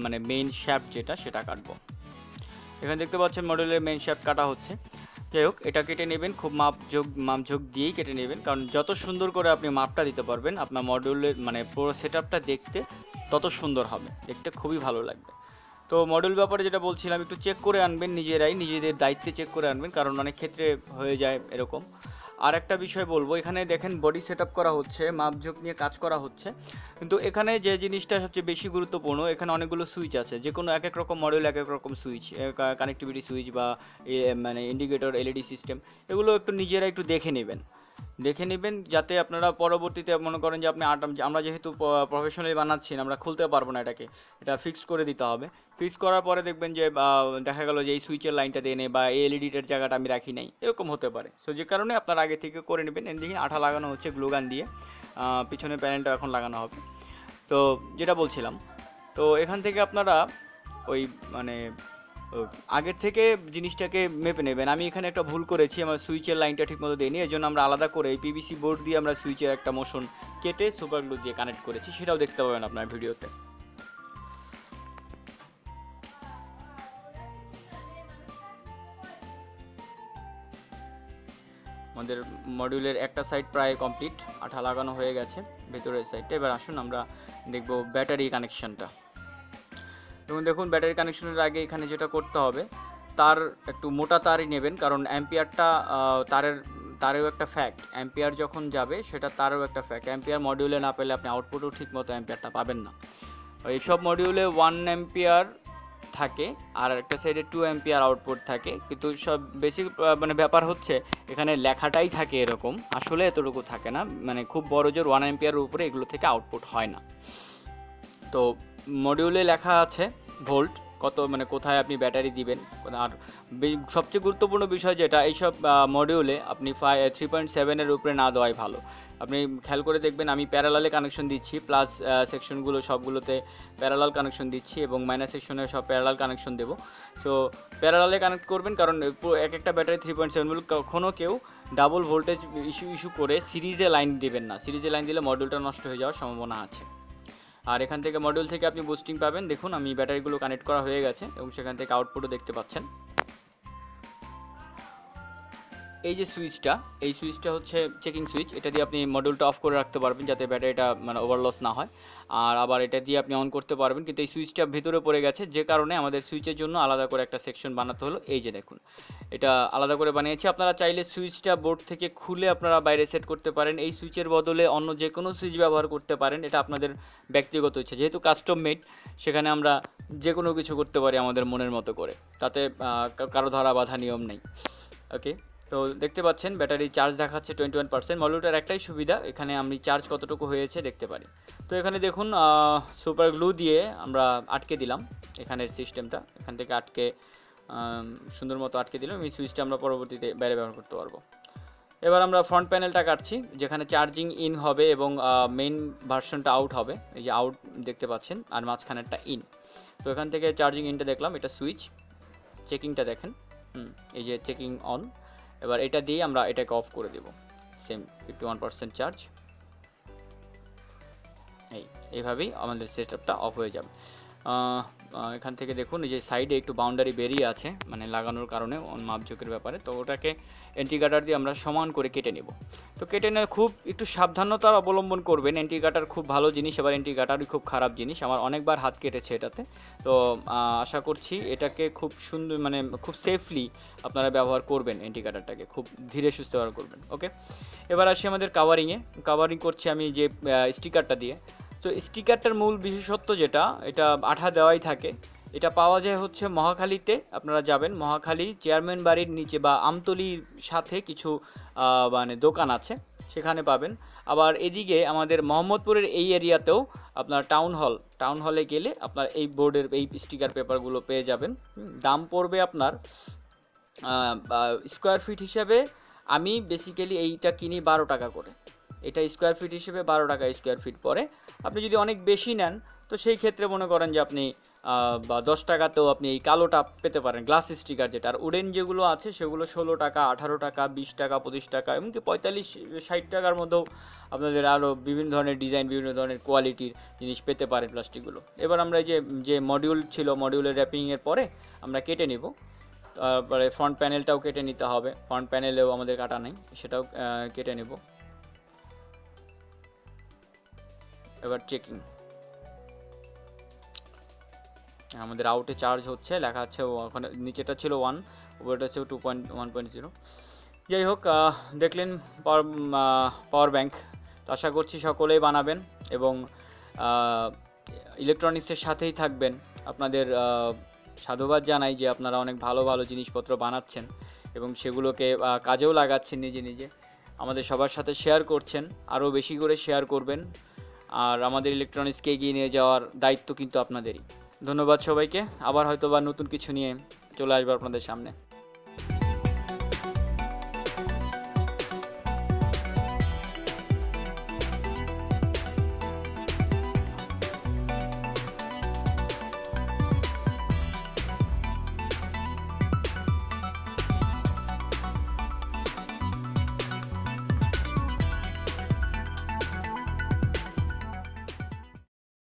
মানে main shaft যেটা সেটা কাটবো। এখানে দেখতে পাচ্ছেন মডিউলের মেইন শ্যাফট কাটা হচ্ছে। যাই হোক, এটা কেটে নেবেন, খুব মাপঝোঁক দিয়েই কেটে নেবেন, কারণ যত সুন্দর করে আপনি মাপটা দিতে পারবেন আপনার মডিউলের মানে পুরো সেটআপটা দেখতে তত সুন্দর হবে, দেখতে খুবই ভালো লাগবে। তো মডিউল ব্যাপারে যেটা বলছিলাম, একটু চেক করে আনবেন, নিজেদের দায়িত্বে চেক করে আনবেন, কারণ অনেক ক্ষেত্রে হয়ে যায় এরকম। আর একটা বিষয় বলবো, এখানে দেখেন বডি সেট আপ করা হচ্ছে, মাপঝোঁক নিয়ে কাজ করা হচ্ছে, কিন্তু এখানে যে জিনিসটা সবচেয়ে বেশি গুরুত্বপূর্ণ, এখানে অনেকগুলো সুইচ আছে, যে কোনো এক এক রকম মডেল এক এক রকম সুইচ, কানেক্টিভিটি সুইচ বা মানে ইন্ডিকেটর, এলইডি সিস্টেম, এগুলো একটু নিজেরা একটু দেখে নেবেন, যাতে আপনারা পরবর্তীতে মনে করেন যে আমরা যেহেতু প্রফেশনালি বানাচ্ছি, আমরা খুলতে পারবো না এটাকে, এটা ফিক্সড করে দিতে হবে। ফিক্স করার পরে দেখবেন যে দেখা গেল যে এই সুইচের লাইনটা দিয়ে নেই বা এই এলইডিটার জায়গাটা আমি রাখি নাই, এরকম হতে পারে। সো যে কারণে আপনারা আগে থেকে করে নেবেন। এদিকে আঠা লাগানো হচ্ছে গ্লুগান দিয়ে, পিছনে প্যানেলটা এখন লাগানো হবে। তো যেটা বলছিলাম, তো এখান থেকে আপনারা ওই মানে আগের থেকে জিনিসটাকে মেপে নেবেন। আমি এখানে একটা ভুল করেছি, আমার সুইচের লাইনটা ঠিকমতো দিইনি, এর জন্য আমরা আলাদা করে পিভিসি বোর্ড দিয়ে আমরা সুইচের একটা মোশন কেটে সুপার গ্লু দিয়ে কানেক্ট করেছি, সেটাও দেখতে পাবেন আপনার ভিডিওতে। আমাদের মডিউলের একটা সাইড প্রায় কমপ্লিট, আঠা লাগানো হয়ে গেছে ভেতরের সাইডটা। এবার আসুন আমরা দেখব ব্যাটারি কানেকশনটা। এবং দেখুন, ব্যাটারি কানেকশনের আগে এখানে যেটা করতে হবে, তার একটু মোটা তারই নেবেন, কারণ অ্যাম্পিয়ারটা তারেও একটা ফ্যাক্ট, অ্যাম্পিয়ার যখন যাবে সেটা তারও একটা ফ্যাক্ট। অ্যাম্পিয়ার মডিউলে না পেলে আপনি আউটপুটও ঠিক মতো অ্যাম্পিয়ারটা পাবেন না। এইসব মডিউলে 1 অ্যাম্পিয়ার থাকে আর একটা সাইডে 2 অ্যাম্পিয়ার আউটপুট থাকে, কিন্তু সব বেশি মানে ব্যাপার হচ্ছে এখানে লেখাটাই থাকে এরকম, আসলে এতটুকু থাকে না, মানে খুব বড় জোর 1 অ্যাম্পিয়ারের উপরে এগুলো থেকে আউটপুট হয় না। তো মডিউলে লেখা আছে ভোল্ট কত, মানে কোথায় আপনি ব্যাটারি দিবেন। আর সবচেয়ে গুরুত্বপূর্ণ বিষয় যেটা, এইসব মডিউলে আপনি 3.7-এর উপরে না দেওয়াই ভালো। আপনি খেয়াল করে দেখবেন, আমি প্যারালালে কানেকশন দিচ্ছি, প্লাস সেকশনগুলো সবগুলোতে প্যারালাল কানেকশন দিচ্ছি এবং মাইনাস সেকশনে সব প্যারালাল কানেকশন দেবো। সো প্যারালালে কানেক্ট করবেন, কারণ এক একটা ব্যাটারি 3.7 ভোল্ট, কখনও কেউ ডাবল ভোল্টেজ ইস্যু করে সিরিজে লাইন দেবেন না, সিরিজে লাইন দিলে মডিউলটা নষ্ট হয়ে যাওয়ার সম্ভাবনা আছে। আর এখান থেকে মডিউল থেকে আপনি বুস্টিং পাবেন। দেখুন আমি ব্যাটারিগুলো কানেক্ট করা হয়ে গেছে এবং সেখান থেকে আউটপুটও দেখতে পাচ্ছেন। এই যে সুইচটা, এই সুইচটা হচ্ছে চেকিং সুইচ, এটা দিয়ে আপনি মডিউলটা অফ করে রাখতে পারবেন যাতে ব্যাটারিটা মানে ওভারলস না হয়, আর আবার এটা দিয়ে আপনি অন করতে পারবেন। কিন্তু এই সুইচটা ভিতরে পড়ে গেছে, যে কারণে আমাদের সুইচের জন্য আলাদা করে একটা সেকশন বানাতে হলো। এই যে দেখুন, এটা আলাদা করে বানিয়েছি। আপনারা চাইলে সুইচটা বোর্ড থেকে খুলে আপনারা বাইরে সেট করতে পারেন, এই সুইচের বদলে অন্য যে কোনো সুইচ ব্যবহার করতে পারেন, এটা আপনাদের ব্যক্তিগত ইচ্ছা। যেহেতু কাস্টম মেড, সেখানে আমরা যে কোনো কিছু করতে পারি আমাদের মনের মতো করে, তাতে কারো ধরা বাধা নিয়ম নেই। ওকে, তো দেখতে পাচ্ছেন ব্যাটারি চার্জ দেখাচ্ছে 21%। মডিউলটার একটাই সুবিধা, এখানে আমি চার্জ কতটুকু হয়েছে দেখতে পারি। তো এখানে দেখুন সুপার গ্লু দিয়ে আমরা আটকে দিলাম এখানের সিস্টেমটা, এখান থেকে আটকে সুন্দর মতো আটকে দিলাম। এই সুইচটা আমরা পরবর্তীতে বাইরে ব্যবহার করতে পারবো। এবার আমরা ফ্রন্ট প্যানেলটা কাটছি, যেখানে চার্জিং ইন হবে এবং মেইন ভার্সনটা আউট হবে। এই যে আউট দেখতে পাচ্ছেন, আর মাঝখানেরটা ইন। তো এখান থেকে চার্জিং ইনটা দেখলাম, এটা সুইচ। চেকিংটা দেখেন, এই যে চেকিং অন। এবার এটা দিয়ে আমরা এটাকে অফ করে দেব, সেম 51% চার্জ। এইভাবেই আমাদের সেটআপটা অফ হয়ে যাবে। এখান থেকে দেখুন এই যে সাইডে একটু বাউন্ডারি বেরিয়ে আছে, মানে লাগানোর কারণে মাপঝোঁকের ব্যাপারে, তো ওটাকে এন্টি কাটার দিয়ে আমরা সমান করে কেটে নেব। তো কেটে নিয়ে খুব একটু সাবধানতা অবলম্বন করবেন। এন্টি কাটার খুব ভালো জিনিস, এবার এন্টি কাটারই খুব খারাপ জিনিস, আমার অনেকবার হাত কেটেছে এটাতে। তো আশা করছি এটাকে খুব সুন্দর মানে খুব সেফলি আপনারা ব্যবহার করবেন, এন্টি কাটারটাকে খুব ধীরে সুস্থে ব্যবহার করবেন। ওকে, এবার আসি আমাদের কাভারিংয়ে। কাভারিং করছি আমি যে স্টিকারটা দিয়ে। তো স্টিকারটার মূল বিশেষত্ব যেটা, এটা আঠা দেওয়াই থাকে। এটা পাওয়া যায় হচ্ছে মহাখালীতে, আপনারা যাবেন মহাখালী চেয়ারম্যান বাড়ির নিচে বা আমতলির সাথে কিছু মানে দোকান আছে, সেখানে পাবেন। আবার এদিকে আমাদের মোহাম্মদপুরের এই এরিয়াতেও আপনার টাউন হলে গেলে আপনার এই বোর্ডের এই স্টিকার পেপারগুলো পেয়ে যাবেন। দাম পড়বে আপনার স্কোয়ার ফিট হিসাবে, আমি বেসিক্যালি এইটা কিনি 12 টাকা করে। এটা স্কোয়ার ফিট হিসেবে 12 টাকা স্কোয়ার ফিট পড়ে। আপনি যদি অনেক বেশি নেন তো সেই ক্ষেত্রে মনে করেন যে আপনি বা 10 টাকাতেও আপনি এই কালোটা পেতে পারেন, গ্লাস স্টিকার যেটা। আর উডেন যেগুলো আছে সেগুলো 16 টাকা, 18 টাকা, 20 টাকা, 25 টাকা, এমনকি 45-60 টাকার মধ্যেও আপনাদের আরও বিভিন্ন ধরনের ডিজাইন, বিভিন্ন ধরনের কোয়ালিটির জিনিস পেতে পারেন প্লাস্টিকগুলো। এবার আমরা এই যে মডিউল ছিল, মডিউলের র্যাপিংয়ের পরে আমরা কেটে নিব। তারপরে ফ্রন্ট প্যানেলটাও কেটে নিতে হবে, ফ্রন্ট প্যানেলেও আমাদের কাটা নেই, সেটাও কেটে নেব। এবার চেকিং, আমাদের আউটে চার্জ হচ্ছে, লেখা আছে ওখানে, নিচেটা ছিল 1, উপরেটা হচ্ছে 2.1.0। যাই হোক, দেখলেন পাওয়ার ব্যাংক। তো আশা করছি সকলেই বানাবেন এবং ইলেকট্রনিক্সের সাথেই থাকবেন। আপনাদের সাধুবাদ জানাই যে আপনারা অনেক ভালো ভালো জিনিসপত্র বানাচ্ছেন এবং সেগুলোকে কাজেও লাগাচ্ছেন নিজে নিজে, আমাদের সবার সাথে শেয়ার করছেন। আরও বেশি করে শেয়ার করবেন, আর আমাদের ইলেকট্রনিক্সকে এগিয়ে নিয়ে যাওয়ার দায়িত্ব কিন্তু আপনাদেরই। ধন্যবাদ সবাইকে। আবার হয়তো বা নতুন কিছু নিয়ে চলে আসবো আপনাদের সামনে।